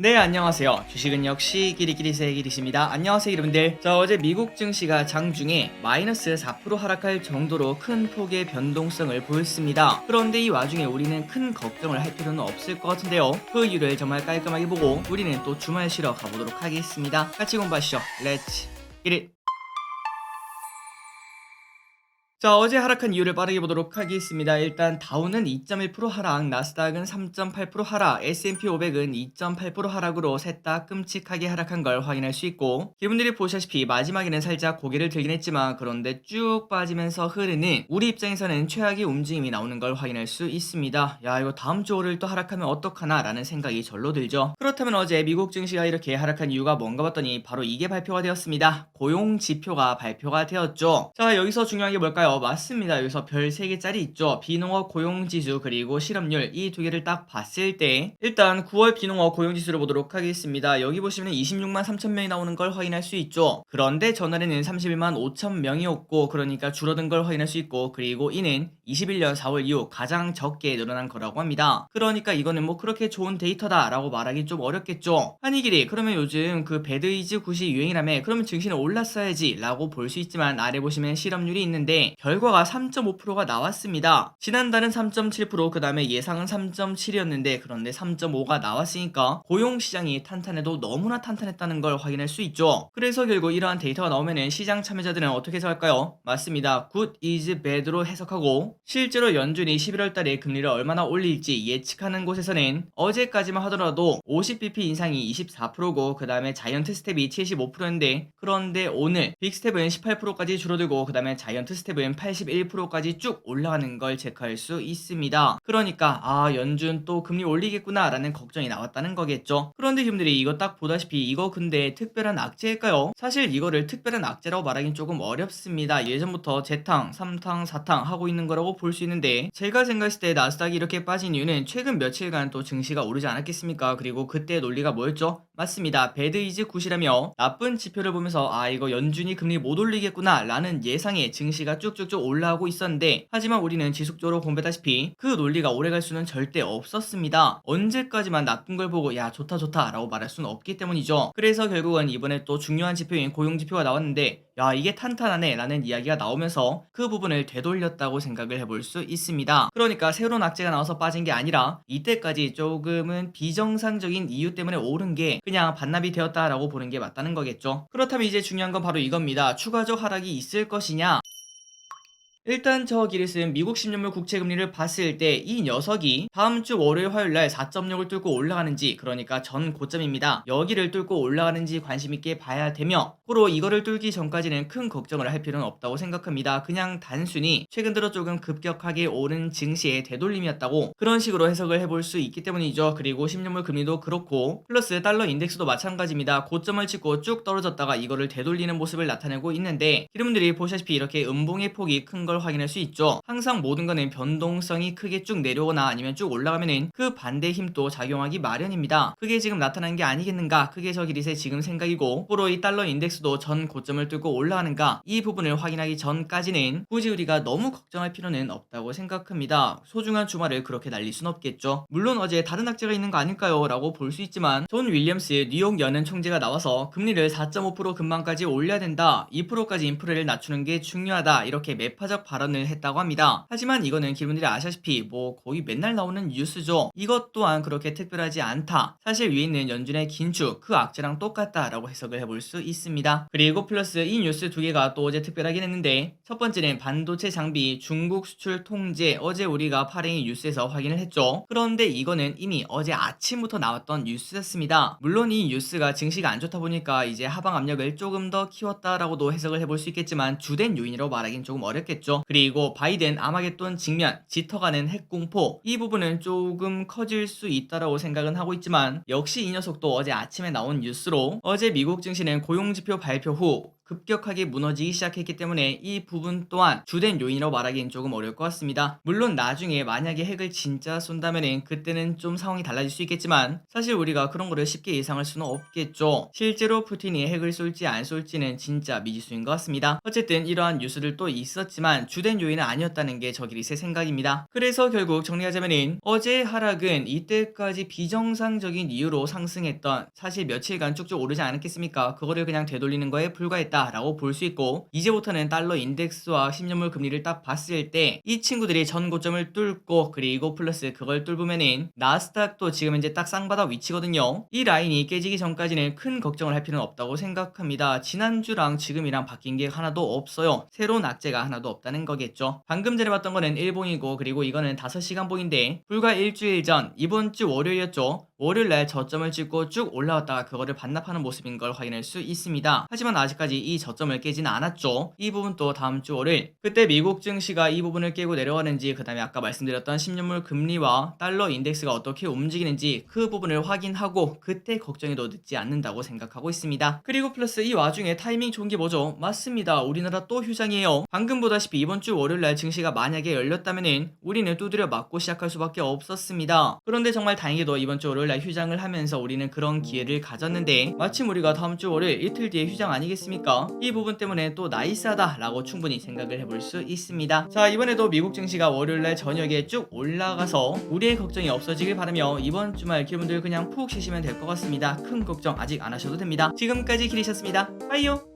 네, 안녕하세요. 주식은 역시 끼리끼리새 끼리십니다. 안녕하세요, 여러분들. 자, 어제 미국 증시가 장중에 마이너스 4% 하락할 정도로 큰 폭의 변동성을 보였습니다. 그런데 이 와중에 우리는 큰 걱정을 할 필요는 없을 것 같은데요. 그 이유를 정말 깔끔하게 보고 우리는 또 주말 쉬러 가보도록 하겠습니다. 같이 공부하시죠. 렛츠 끼리. 자, 어제 하락한 이유를 빠르게 보도록 하겠습니다. 일단 다우는 2.1% 하락, 나스닥은 3.8% 하락, S&P 500은 2.8% 하락으로 셋 다 끔찍하게 하락한 걸 확인할 수 있고, 여러분들이 보시다시피 마지막에는 살짝 고개를 들긴 했지만 그런데 쭉 빠지면서 흐르는 우리 입장에서는 최악의 움직임이 나오는 걸 확인할 수 있습니다. 야, 이거 다음 주 월요일 또 하락하면 어떡하나 라는 생각이 절로 들죠. 그렇다면 어제 미국 증시가 이렇게 하락한 이유가 뭔가 봤더니 바로 이게 발표가 되었습니다. 고용 지표가 발표가 되었죠. 자, 여기서 중요한 게 뭘까요? 맞습니다. 여기서 별 3개짜리 있죠. 비농업 고용지수 그리고 실업률, 이 두 개를 딱 봤을 때 일단 9월 비농업 고용지수를 보도록 하겠습니다. 여기 보시면 26만 3천 명이 나오는 걸 확인할 수 있죠. 그런데 전날에는 31만 5천 명이었고, 그러니까 줄어든 걸 확인할 수 있고, 그리고 이는 21년 4월 이후 가장 적게 늘어난 거라고 합니다. 그러니까 이거는 뭐 그렇게 좋은 데이터다 라고 말하기 좀 어렵겠죠. 한이길이 그러면 요즘 그 배드이즈 굿이 유행이라며 그러면 증시는 올랐어야지 라고 볼 수 있지만, 아래 보시면 실업률이 있는데 결과가 3.5%가 나왔습니다. 지난달은 3.7%, 그 다음에 예상은 3.7이었는데 그런데 3.5가 나왔으니까 고용시장이 탄탄해도 너무나 탄탄했다는 걸 확인할 수 있죠. 그래서 결국 이러한 데이터가 나오면은 시장 참여자들은 어떻게 해석할까요? 맞습니다. good is bad로 해석하고, 실제로 연준이 11월 달에 금리를 얼마나 올릴지 예측하는 곳에서는 어제까지만 하더라도 50bp 인상이 24%고 그 다음에 자이언트 스텝이 75%인데, 그런데 오늘 빅스텝은 18%까지 줄어들고 그 다음에 자이언트 스텝은 81%까지 쭉 올라가는 걸 체크할 수 있습니다. 그러니까 연준 또 금리 올리겠구나 라는 걱정이 나왔다는 거겠죠. 그런데 여러분들이 이거 딱 보다시피 이거 근데 특별한 악재일까요? 사실 이거를 특별한 악재라고 말하긴 조금 어렵습니다. 예전부터 재탕, 3탕, 4탕 하고 있는 거라고 볼 수 있는데, 제가 생각했을 때 나스닥이 이렇게 빠진 이유는 최근 며칠간 또 증시가 오르지 않았겠습니까? 그리고 그때 논리가 뭐였죠? 맞습니다. 배드 이즈 굿이라며 나쁜 지표를 보면서 이거 연준이 금리 못 올리겠구나 라는 예상에 증시가 쭉쭉쭉 올라오고 있었는데, 하지만 우리는 지속적으로 공부했다시피 그 논리가 오래갈 수는 절대 없었습니다. 언제까지만 나쁜 걸 보고 야 좋다 좋다 라고 말할 수는 없기 때문이죠. 그래서 결국은 이번에 또 중요한 지표인 고용지표가 나왔는데, 야 이게 탄탄하네 라는 이야기가 나오면서 그 부분을 되돌렸다고 생각을 해볼 수 있습니다. 그러니까 새로운 악재가 나와서 빠진 게 아니라 이때까지 조금은 비정상적인 이유 때문에 오른 게 그냥 반납이 되었다라고 보는 게 맞다는 거겠죠. 그렇다면 이제 중요한 건 바로 이겁니다. 추가적 하락이 있을 것이냐. 일단 저 길이 쓴 미국 10년물 국채금리를 봤을 때 이 녀석이 다음 주 월요일 화요일날 4.0을 뚫고 올라가는지, 그러니까 전 고점입니다. 여기를 뚫고 올라가는지 관심 있게 봐야 되며, 고로 이거를 뚫기 전까지는 큰 걱정을 할 필요는 없다고 생각합니다. 그냥 단순히 최근 들어 조금 급격하게 오른 증시의 되돌림이었다고 그런 식으로 해석을 해볼 수 있기 때문이죠. 그리고 10년물 금리도 그렇고 플러스 달러 인덱스도 마찬가지입니다. 고점을 찍고 쭉 떨어졌다가 이거를 되돌리는 모습을 나타내고 있는데, 여러분들이 보시다시피 이렇게 음봉의 폭이 큰 걸 확인할 수 있죠. 항상 모든 거는 변동성이 크게 쭉 내려오거나 아니면 쭉 올라가면은 그 반대 힘도 작용하기 마련입니다. 그게 지금 나타난 게 아니겠는가? 그게 저 기릿의 지금 생각이고, 앞으로 이 달러 인덱스도 전 고점을 뚫고 올라가는가? 이 부분을 확인하기 전까지는 굳이 우리가 너무 걱정할 필요는 없다고 생각합니다. 소중한 주말을 그렇게 날릴 순 없겠죠. 물론 어제 다른 악재가 있는 거 아닐까요? 라고 볼 수 있지만, 존 윌리엄스 뉴욕 연은 총재가 나와서 금리를 4.5% 근방까지 올려야 된다. 2%까지 인플레를 낮추는 게 중요하다. 이렇게 매파적 발언을 했다고 합니다. 하지만 이거는 기분들이 아시다시피 뭐 거의 맨날 나오는 뉴스죠. 이것 또한 그렇게 특별하지 않다. 사실 위에 있는 연준의 긴축, 그 악재랑 똑같다라고 해석을 해볼 수 있습니다. 그리고 플러스 이 뉴스 두 개가 또 어제 특별하긴 했는데, 첫 번째는 반도체 장비 중국 수출 통제, 어제 우리가 파랭이 뉴스에서 확인을 했죠. 그런데 이거는 이미 어제 아침부터 나왔던 뉴스였습니다. 물론 이 뉴스가 증시가 안 좋다 보니까 이제 하방 압력을 조금 더 키웠다라고도 해석을 해볼 수 있겠지만, 주된 요인이라고 말하긴 조금 어렵겠죠. 그리고 바이든 아마겟돈 직면, 짙어가는 핵공포, 이 부분은 조금 커질 수 있다라고 생각은 하고 있지만, 역시 이 녀석도 어제 아침에 나온 뉴스로 어제 미국 증시는 고용지표 발표 후 급격하게 무너지기 시작했기 때문에 이 부분 또한 주된 요인이라고 말하기엔 조금 어려울 것 같습니다. 물론 나중에 만약에 핵을 진짜 쏜다면은 그때는 좀 상황이 달라질 수 있겠지만 사실 우리가 그런 거를 쉽게 예상할 수는 없겠죠. 실제로 푸틴이 핵을 쏠지 안 쏠지는 진짜 미지수인 것 같습니다. 어쨌든 이러한 뉴스들 또 있었지만 주된 요인은 아니었다는 게 저기리스의 생각입니다. 그래서 결국 정리하자면은 어제의 하락은 이때까지 비정상적인 이유로 상승했던 사실 며칠간 쭉쭉 오르지 않았겠습니까? 그거를 그냥 되돌리는 거에 불과했다라고 볼 수 있고 이제부터는 달러 인덱스와 10년물 금리를 딱 봤을 때 이 친구들이 전 고점을 뚫고 그리고 플러스 그걸 뚫으면은 나스닥도 지금 현재 딱 쌍바닥 위치거든요. 이 라인이 깨지기 전까지는 큰 걱정을 할 필요는 없다고 생각합니다. 지난주랑 지금이랑 바뀐 게 하나도 없어요. 새로운 악재가 하나도 없다는 거겠죠. 방금 전에 봤던 거는 일봉이고 그리고 이거는 5시간 봉인데 불과 일주일 전 이번 주 월요일이었죠. 월요일날 저점을 찍고 쭉 올라왔다가 그거를 반납하는 모습인 걸 확인할 수 있습니다. 하지만 아직까지 이 저점을 깨지는 않았죠. 이 부분도 다음 주 월요일 그때 미국 증시가 이 부분을 깨고 내려가는지 그 다음에 아까 말씀드렸던 10년물 금리와 달러 인덱스가 어떻게 움직이는지 그 부분을 확인하고 그때 걱정해도 늦지 않는다고 생각하고 있습니다. 그리고 플러스 이 와중에 타이밍 좋은 게 뭐죠? 맞습니다. 우리나라 또 휴장이에요. 방금 보다시피 이번 주 월요일날 증시가 만약에 열렸다면은 우리는 두드려 맞고 시작할 수밖에 없었습니다. 그런데 정말 다행히도 이번 주 월요일날 휴장을 하면서 우리는 그런 기회를 가졌는데 마침 우리가 다음 주 월요일 이틀 뒤에 휴장 아니겠습니까? 이 부분 때문에 또 나이스하다라고 충분히 생각을 해볼 수 있습니다. 자, 이번에도 미국 증시가 월요일날 저녁에 쭉 올라가서 우리의 걱정이 없어지길 바라며 이번 주말 기분들 그냥 푹 쉬시면 될 것 같습니다. 큰 걱정 아직 안 하셔도 됩니다. 지금까지 기리셨습니다. 빠이요.